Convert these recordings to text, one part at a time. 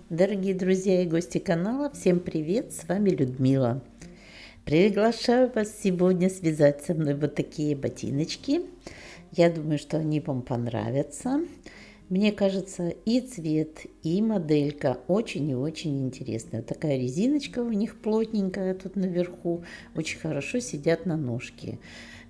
Дорогие друзья и гости канала, всем привет, с вами Людмила. Приглашаю вас сегодня связать со мной вот такие ботиночки. Я думаю, что они вам понравятся. Мне кажется, и цвет, и моделька очень и очень интересная. Такая резиночка у них плотненькая тут наверху, очень хорошо сидят на ножке.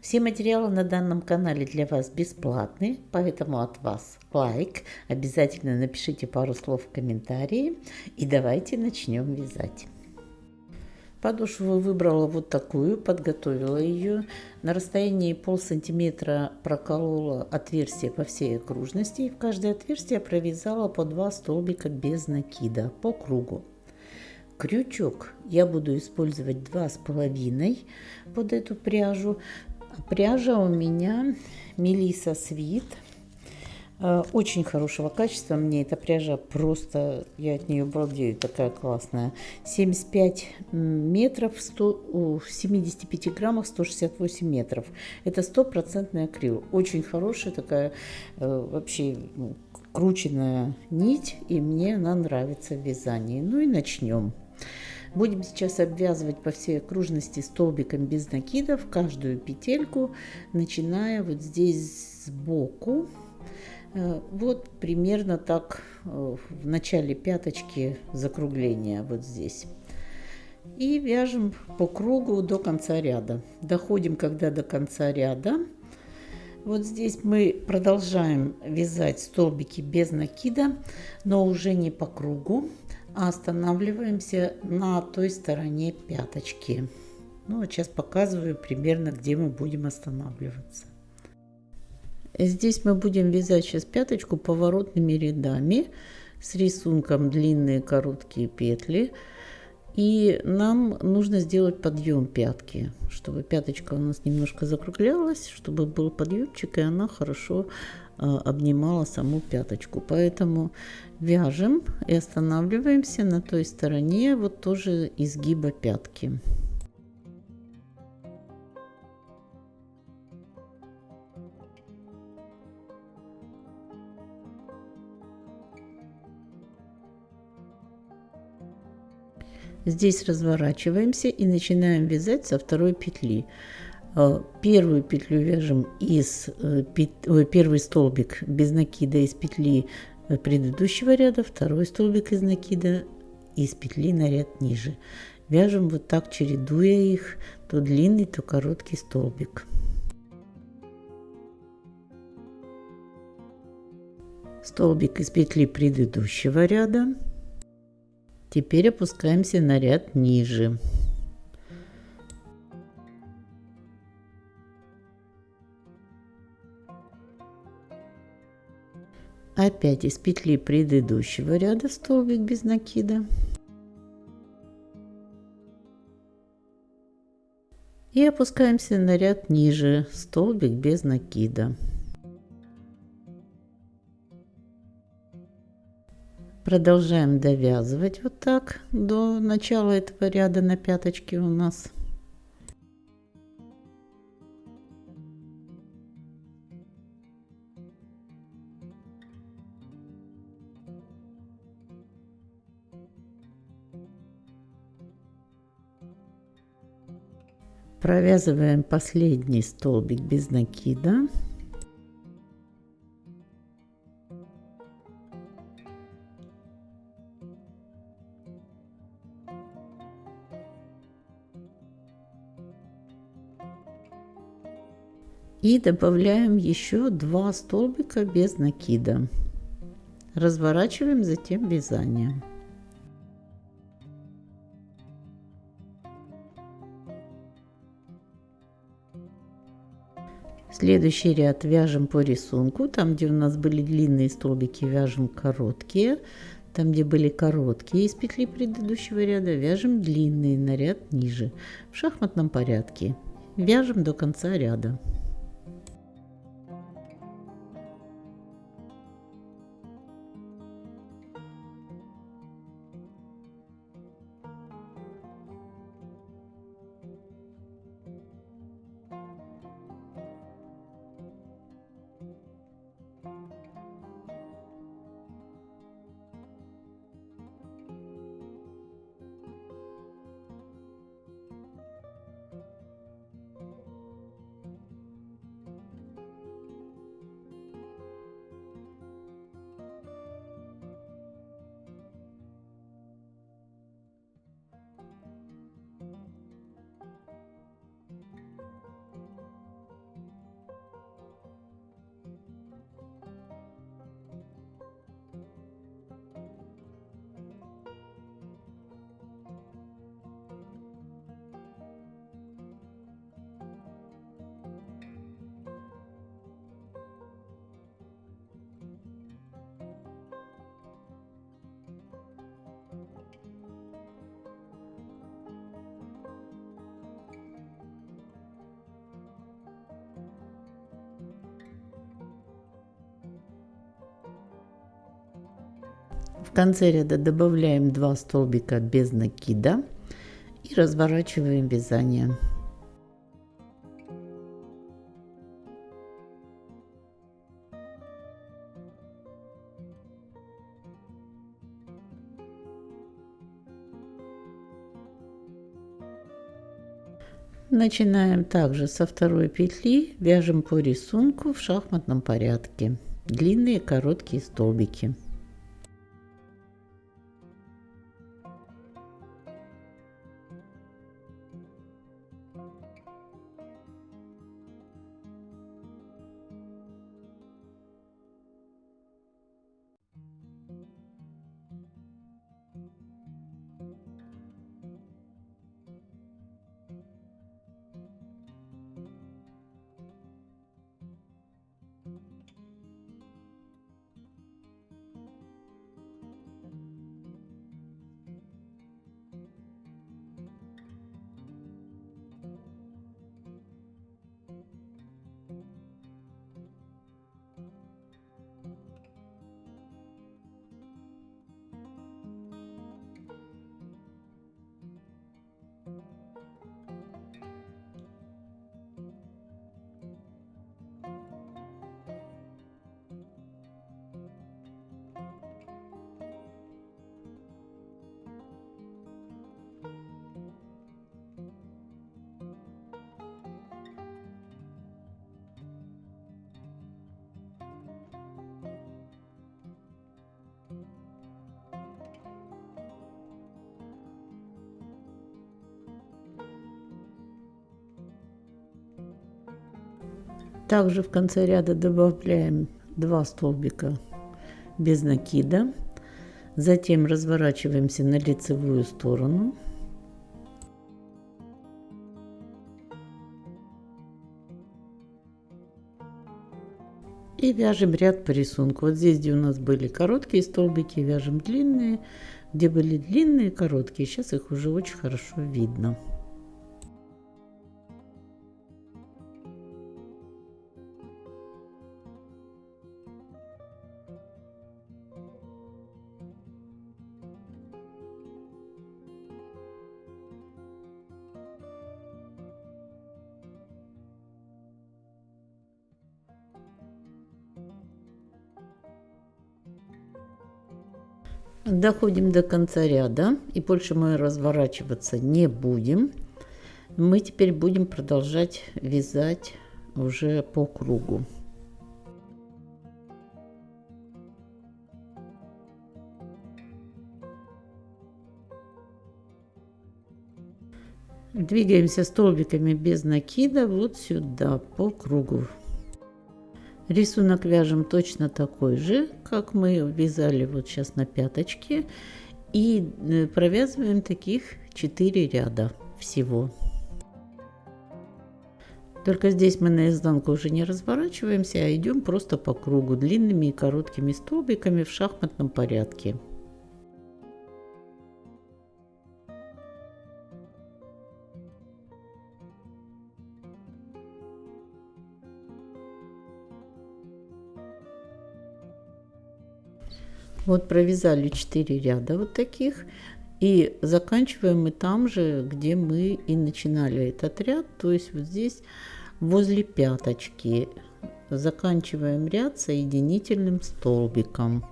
Все материалы на данном канале для вас бесплатны, поэтому от вас лайк. Обязательно напишите пару слов в комментарии и давайте начнем вязать. Подошву выбрала вот такую, подготовила ее. На расстоянии полсантиметра проколола отверстие по всей окружности. И в каждое отверстие провязала по 2 столбика без накида по кругу. Крючок я буду использовать 2,5 под эту пряжу. Пряжа у меня Melissa Sweet. Очень хорошего качества. Мне эта пряжа просто, я от нее балдею, такая классная. 75 метров, в 75 граммах 168 метров. Это 100% акрил. Очень хорошая такая вообще крученная нить, и мне она нравится в вязании. Ну и начнем. Будем сейчас обвязывать по всей окружности столбиком без накидов каждую петельку, начиная вот здесь сбоку. Вот примерно так в начале пяточки закругления вот здесь. И вяжем по кругу до конца ряда. Доходим когда до конца ряда. Вот здесь мы продолжаем вязать столбики без накида, но уже не по кругу, а останавливаемся на той стороне пяточки. Ну, вот сейчас показываю примерно, где мы будем останавливаться. Здесь мы будем вязать сейчас пяточку поворотными рядами с рисунком длинные короткие петли. И нам нужно сделать подъем пятки, чтобы пяточка у нас немножко закруглялась, чтобы был подъемчик, и она хорошо обнимала саму пяточку. Поэтому вяжем и останавливаемся на той стороне, вот тоже изгиба пятки. Здесь разворачиваемся и начинаем вязать со второй петли. Первую петлю вяжем первый столбик без накида из петли предыдущего ряда, второй столбик из накида из петли на ряд ниже. Вяжем вот так, чередуя их, то длинный, то короткий столбик. Столбик из петли предыдущего ряда. Теперь опускаемся на ряд ниже. Опять из петли предыдущего ряда столбик без накида. И опускаемся на ряд ниже, столбик без накида. Продолжаем довязывать вот так до начала этого ряда на пяточке у нас. Провязываем последний столбик без накида. И добавляем еще 2 столбика без накида. Разворачиваем затем вязание. Следующий ряд вяжем по рисунку. Там, где у нас были длинные столбики, вяжем короткие. Там, где были короткие из петли предыдущего ряда, вяжем длинные на ряд ниже. В шахматном порядке. Вяжем до конца ряда. В конце ряда добавляем 2 столбика без накида и разворачиваем вязание. Начинаем также со второй петли, вяжем по рисунку в шахматном порядке. Длинные короткие столбики. Также в конце ряда добавляем 2 столбика без накида. Затем разворачиваемся на лицевую сторону. И вяжем ряд по рисунку. Вот здесь, где у нас были короткие столбики, вяжем длинные. Где были длинные, короткие. Сейчас их уже очень хорошо видно. Доходим до конца ряда, и больше мы разворачиваться не будем. Мы теперь будем продолжать вязать уже по кругу. Двигаемся столбиками без накида вот сюда по кругу. Рисунок вяжем точно такой же, как мы вязали вот сейчас на пяточке. И провязываем таких 4 ряда всего. Только здесь мы на изнанку уже не разворачиваемся, а идем просто по кругу длинными и короткими столбиками в шахматном порядке. Вот провязали 4 ряда вот таких, и заканчиваем мы там же, где мы и начинали этот ряд, то есть вот здесь возле пяточки заканчиваем ряд соединительным столбиком.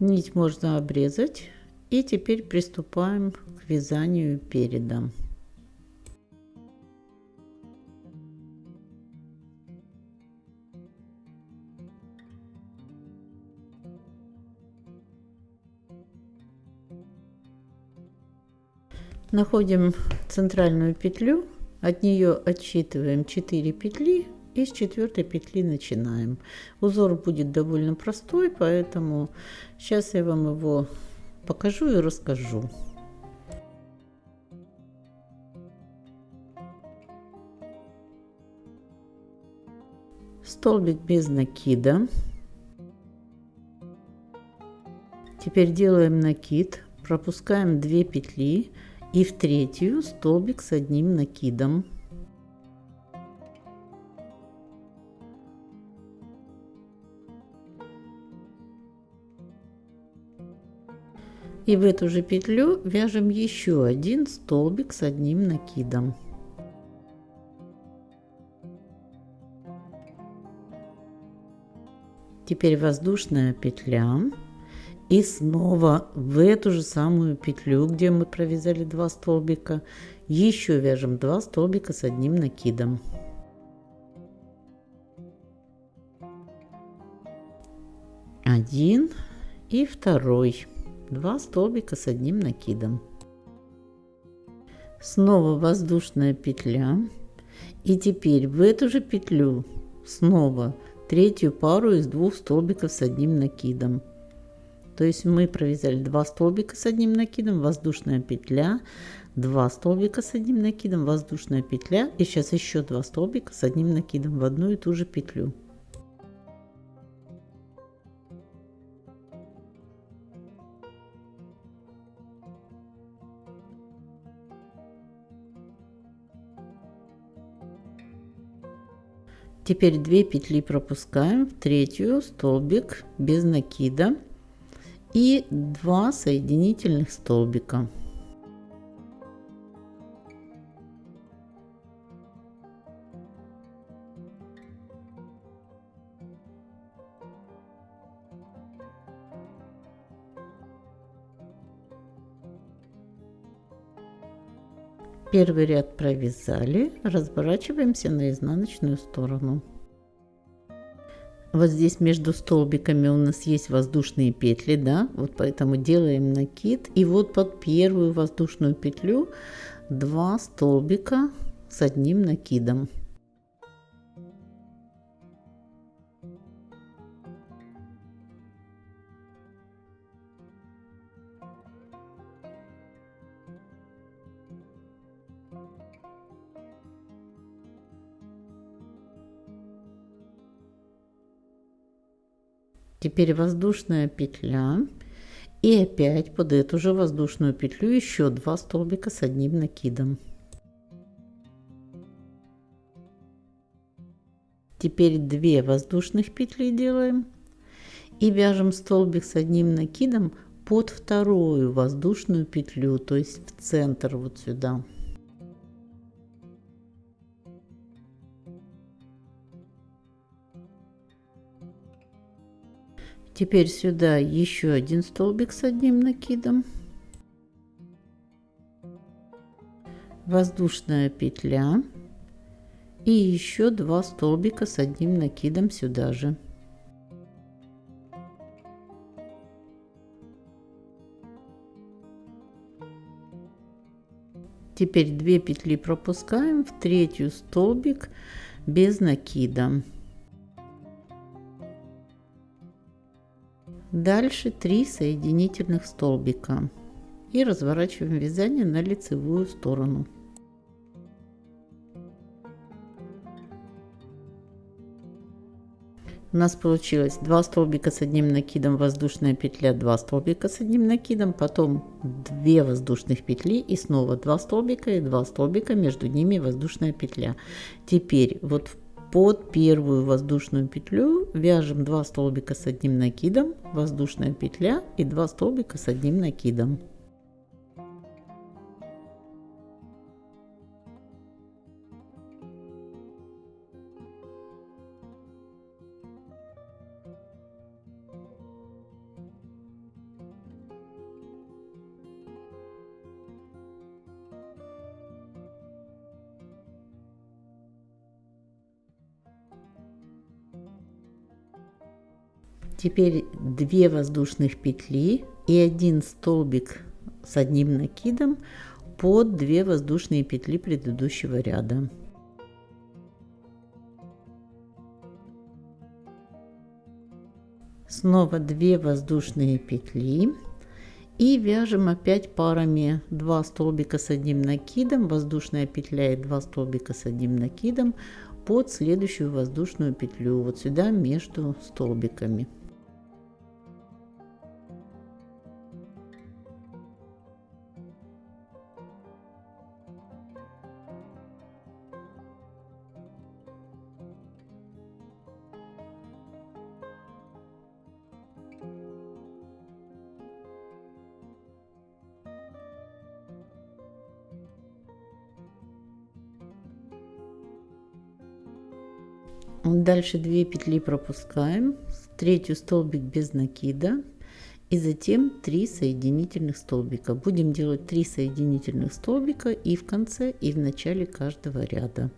Нить можно обрезать, и теперь приступаем к вязанию переда. Находим центральную петлю, от нее отсчитываем 4 петли. И с 4 петли начинаем. Узор будет довольно простой, поэтому сейчас я вам его покажу и расскажу. Столбик без накида. Теперь делаем накид, пропускаем 2 петли и в третью столбик с одним накидом. И в эту же петлю вяжем еще один столбик с одним накидом. Теперь воздушная петля. И снова в эту же самую петлю, где мы провязали 2 столбика, еще вяжем 2 столбика с одним накидом. Один и второй. 2 столбика с одним накидом. Снова воздушная петля. И теперь в эту же петлю снова третью пару из 2 столбиков с одним накидом. То есть мы провязали 2 столбика с одним накидом, воздушная петля, 2 столбика с одним накидом, воздушная петля и сейчас еще 2 столбика с одним накидом в одну и ту же петлю. Теперь 2 петли пропускаем в третью столбик без накида и 2 соединительных столбика. Первый ряд провязали, разворачиваемся на изнаночную сторону. Вот здесь между столбиками у нас есть воздушные петли, да, вот поэтому делаем накид. И вот под первую воздушную петлю 2 столбика с одним накидом. Теперь воздушная петля и опять под эту же воздушную петлю еще 2 столбика с одним накидом. Теперь 2 воздушных петли делаем и вяжем столбик с одним накидом под вторую воздушную петлю, то есть в центр вот сюда. Теперь сюда еще один столбик с одним накидом, воздушная петля и еще 2 столбика с одним накидом сюда же. Теперь 2 петли пропускаем в третью столбик без накида. Дальше 3 соединительных столбика и разворачиваем вязание на лицевую сторону. У нас получилось 2 столбика с одним накидом, воздушная петля, 2 столбика с одним накидом, потом 2 воздушных петли и снова 2 столбика и 2 столбика, между ними воздушная петля. Теперь вот под первую воздушную петлю вяжем 2 столбика с одним накидом, воздушная петля и 2 столбика с одним накидом. Теперь 2 воздушных петли и 1 столбик с одним накидом под 2 воздушные петли предыдущего ряда. Снова 2 воздушные петли и вяжем опять парами 2 столбика с одним накидом, воздушная петля и 2 столбика с одним накидом под следующую воздушную петлю, вот сюда между столбиками. Дальше 2 петли пропускаем, третью столбик без накида и затем 3 соединительных столбика. Будем делать 3 соединительных столбика и в конце, и в начале каждого ряда.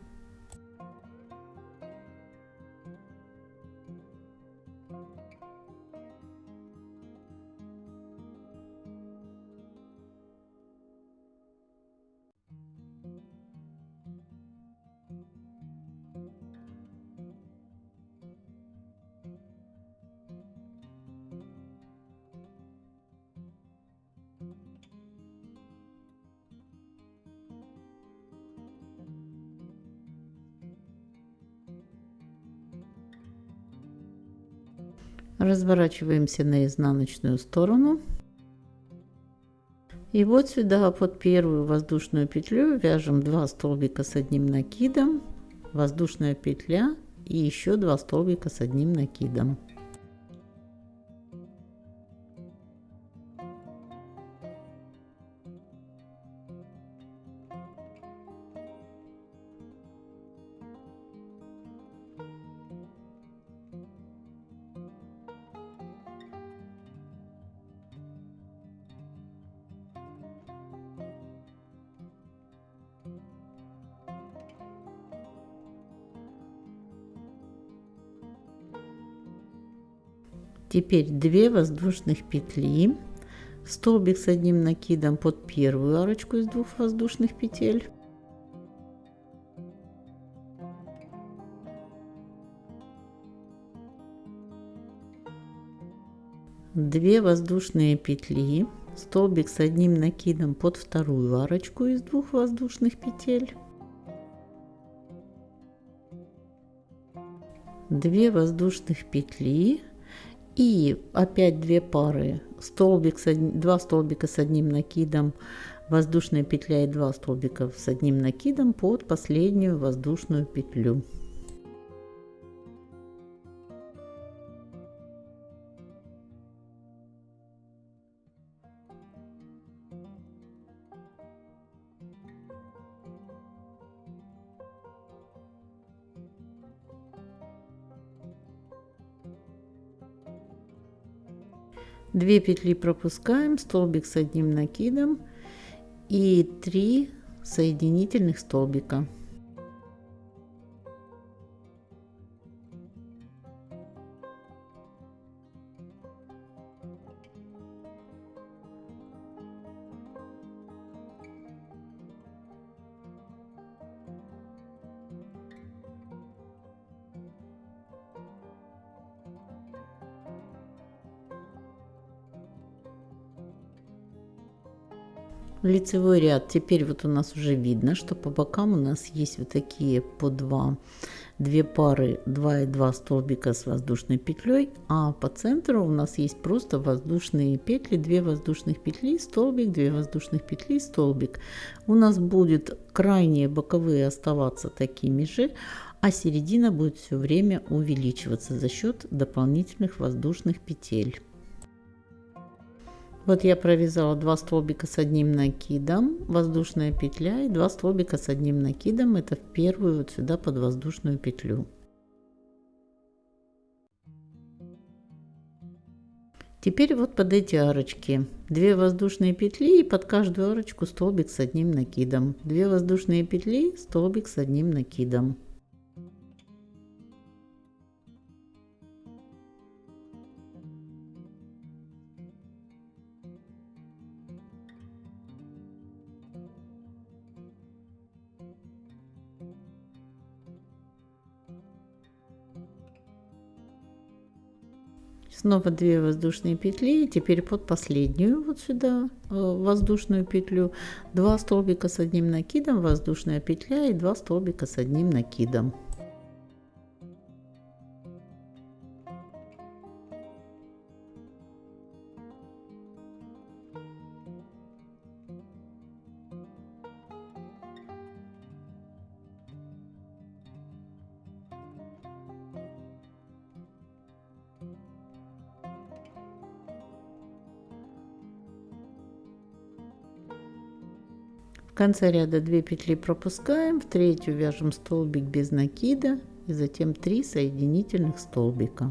Разворачиваемся на изнаночную сторону. И вот сюда под первую воздушную петлю вяжем 2 столбика с одним накидом, воздушная петля и еще 2 столбика с одним накидом. Теперь 2 воздушных петли, столбик с одним накидом под первую арочку из 2 воздушных петель, две воздушные петли, столбик с одним накидом под вторую арочку из 2 воздушных петель, 2 воздушных петли и опять 2 пары, столбик 2 столбика с одним накидом, воздушная петля и 2 столбика с одним накидом под последнюю воздушную петлю. Две петли пропускаем, столбик с одним накидом и 3 соединительных столбика. Лицевой ряд. Теперь вот у нас уже видно, что по бокам у нас есть вот такие по 2 пары 2 и 2 столбика с воздушной петлей, а по центру у нас есть просто воздушные петли, 2 воздушных петли, столбик, 2 воздушных петли, столбик. У нас будет крайние боковые оставаться такими же, а середина будет все время увеличиваться за счет дополнительных воздушных петель. Вот я провязала 2 столбика с одним накидом, воздушная петля и 2 столбика с одним накидом, это в первую вот сюда под воздушную петлю. Теперь вот под эти арочки 2 воздушные петли и под каждую арочку столбик с одним накидом, 2 воздушные петли, столбик с одним накидом. Снова 2 воздушные петли, и теперь под последнюю вот сюда воздушную петлю 2 столбика с одним накидом, воздушная петля и 2 столбика с одним накидом. В конце ряда 2 петли пропускаем, в третью вяжем столбик без накида и затем 3 соединительных столбика.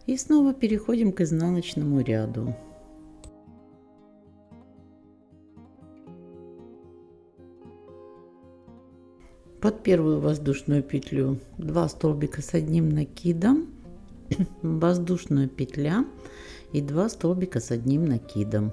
И снова переходим к изнаночному ряду. Под первую воздушную петлю 2 столбика с одним накидом, воздушная петля и 2 столбика с одним накидом.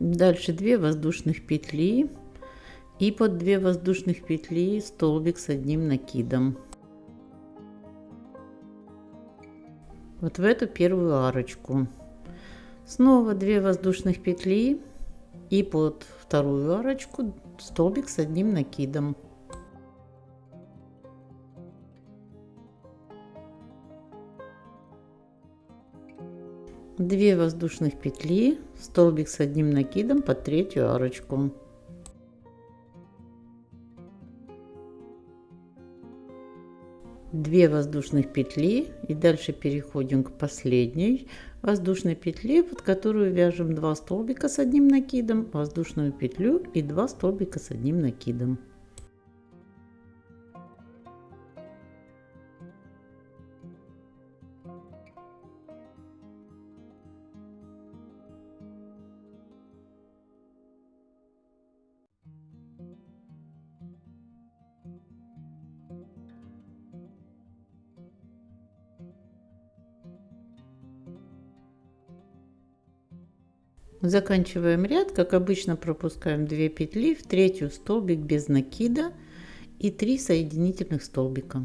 Дальше 2 воздушных петли и под 2 воздушных петли столбик с одним накидом. Вот в эту первую арочку. Снова 2 воздушных петли и под вторую арочку столбик с одним накидом. Две воздушных петли, столбик с одним накидом под третью арочку. Две воздушных петли и дальше переходим к последней воздушной петле, под которую вяжем 2 столбика с одним накидом, воздушную петлю и 2 столбика с одним накидом. Заканчиваем ряд, как обычно, пропускаем 2 петли, в третью столбик без накида и 3 соединительных столбика.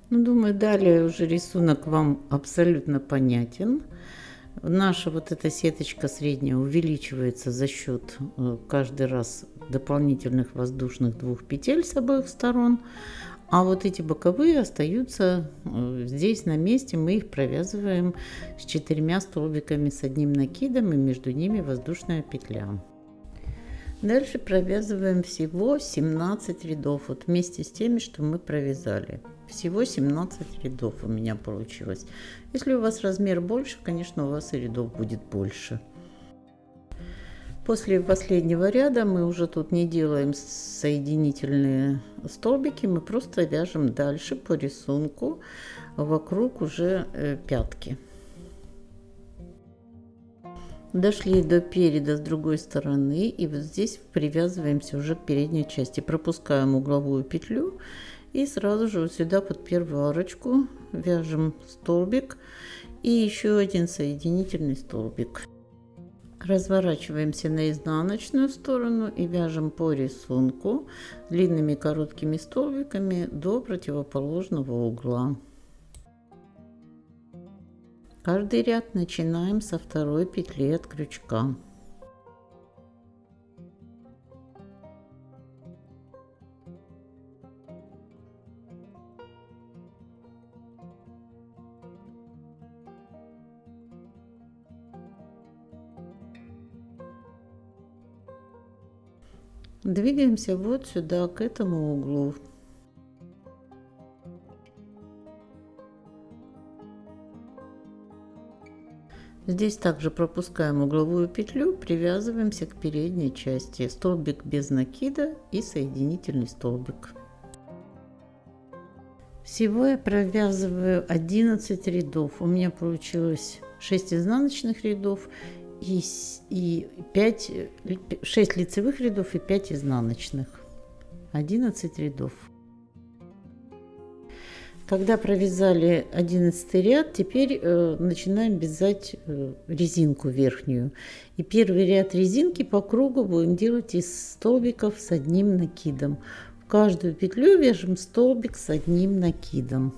Ну, думаю, далее уже рисунок вам абсолютно понятен. Наша вот эта сеточка средняя увеличивается за счет каждый раз дополнительных воздушных 2 петель с обоих сторон. А вот эти боковые остаются здесь на месте. Мы их провязываем с 4 столбиками с одним накидом и между ними воздушная петля. Дальше провязываем всего 17 рядов, вот вместе с теми, что мы провязали. Всего 17 рядов у меня получилось. Если у вас размер больше, конечно, у вас и рядов будет больше. После последнего ряда мы уже тут не делаем соединительные столбики, мы просто вяжем дальше по рисунку вокруг уже пятки. Дошли до переда с другой стороны, и вот здесь привязываемся уже к передней части. Пропускаем угловую петлю и сразу же вот сюда под первую арочку вяжем столбик и еще один соединительный столбик. Разворачиваемся на изнаночную сторону и вяжем по рисунку длинными короткими столбиками до противоположного угла. Каждый ряд начинаем со второй петли от крючка. Двигаемся вот сюда, к этому углу. Здесь также пропускаем угловую петлю, привязываемся к передней части. Столбик без накида и соединительный столбик. Всего я провязываю 11 рядов. У меня получилось 6 изнаночных рядов и 6 лицевых рядов и 5 изнаночных. 11 рядов. Когда провязали 11 ряд, теперь начинаем вязать резинку верхнюю. И первый ряд резинки по кругу будем делать из столбиков с одним накидом. В каждую петлю вяжем столбик с одним накидом.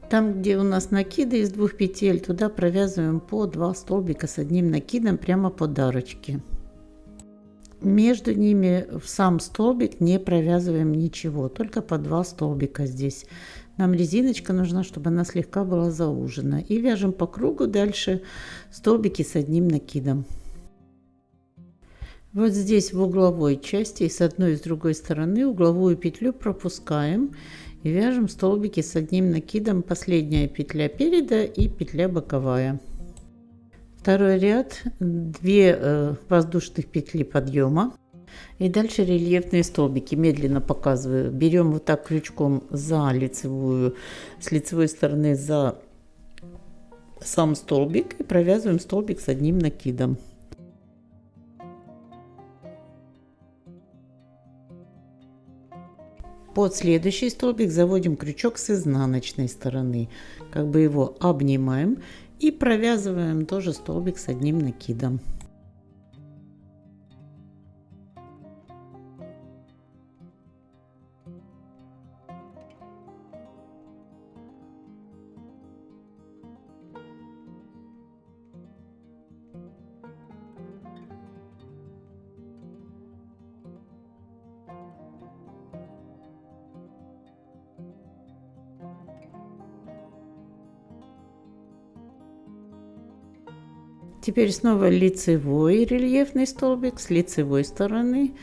Там, где у нас накиды из 2 петель, туда провязываем по 2 столбика с одним накидом прямо под арочки. Между ними в сам столбик не провязываем ничего, только по 2 столбика здесь. Нам резиночка нужна, чтобы она слегка была заужена. И вяжем по кругу дальше столбики с одним накидом. Вот здесь в угловой части и с одной и с другой стороны угловую петлю пропускаем и вяжем столбики с одним накидом. Последняя петля переда и петля боковая. Второй ряд, 2 воздушных петли подъема. И дальше рельефные столбики. Медленно показываю. Берем вот так крючком за лицевую, с лицевой стороны за сам столбик и провязываем столбик с одним накидом. Под следующий столбик заводим крючок с изнаночной стороны. Как бы его обнимаем и провязываем тоже столбик с одним накидом. Теперь снова лицевой рельефный столбик с лицевой стороны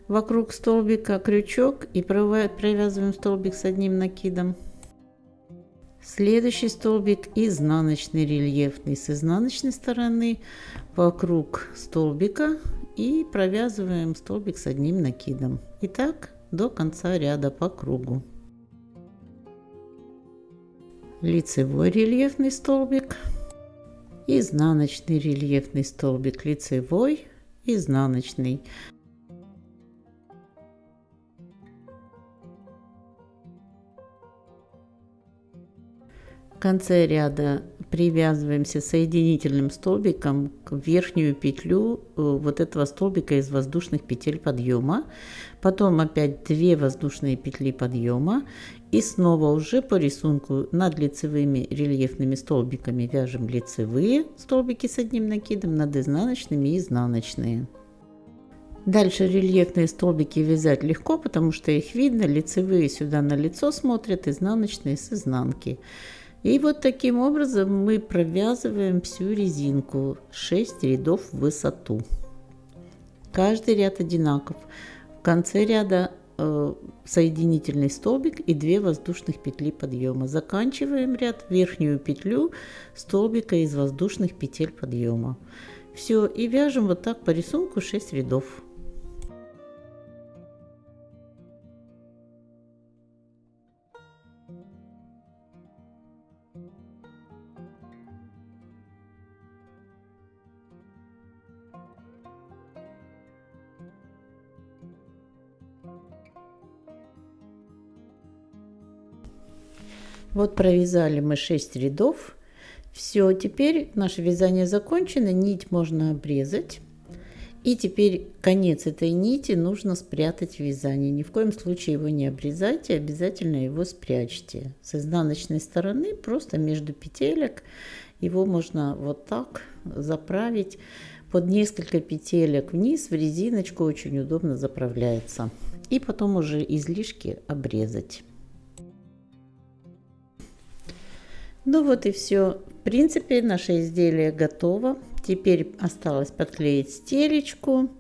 вокруг столбика крючок и провязываем столбик с одним накидом. Следующий столбик изнаночный рельефный с изнаночной стороны вокруг столбика и провязываем столбик с одним накидом. И так до конца ряда по кругу. Лицевой рельефный столбик. Изнаночный рельефный столбик, лицевой, изнаночный. В конце ряда привязываемся соединительным столбиком к верхнюю петлю вот этого столбика из воздушных петель подъема. Потом опять 2 воздушные петли подъема. И снова уже по рисунку над лицевыми рельефными столбиками вяжем лицевые столбики с одним накидом, над изнаночными и изнаночные. Дальше рельефные столбики вязать легко, потому что их видно. Лицевые сюда на лицо смотрят, изнаночные с изнанки. И вот таким образом мы провязываем всю резинку 6 рядов в высоту. Каждый ряд одинаков. В конце ряда соединительный столбик и 2 воздушных петли подъема. Заканчиваем ряд, верхнюю петлю столбика из воздушных петель подъема. Все, и вяжем вот так по рисунку 6 рядов. Вот провязали мы 6 рядов. Все, теперь наше вязание закончено. Нить можно обрезать. И теперь конец этой нити нужно спрятать в вязании. Ни в коем случае его не обрезайте, обязательно его спрячьте. С изнаночной стороны, просто между петелек, его можно вот так заправить. Под несколько петелек вниз в резиночку очень удобно заправляется. И потом уже излишки обрезать. Ну вот и все. В принципе, наше изделие готово. Теперь осталось подклеить стелечку.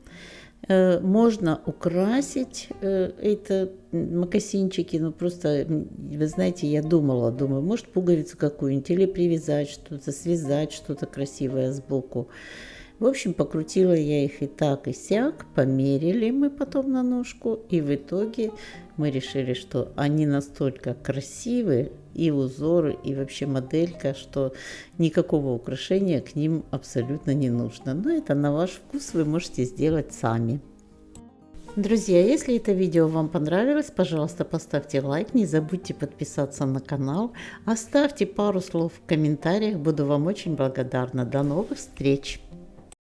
Можно украсить это мокасинчики. Ну просто, вы знаете, я думаю, может пуговицу какую-нибудь или привязать что-то, связать что-то красивое сбоку. В общем, покрутила я их и так, и сяк, померили мы потом на ножку, и в итоге мы решили, что они настолько красивые, и узоры, и вообще моделька, что никакого украшения к ним абсолютно не нужно. Но это на ваш вкус, вы можете сделать сами. Друзья, если это видео вам понравилось, пожалуйста, поставьте лайк, не забудьте подписаться на канал, оставьте пару слов в комментариях, буду вам очень благодарна. До новых встреч!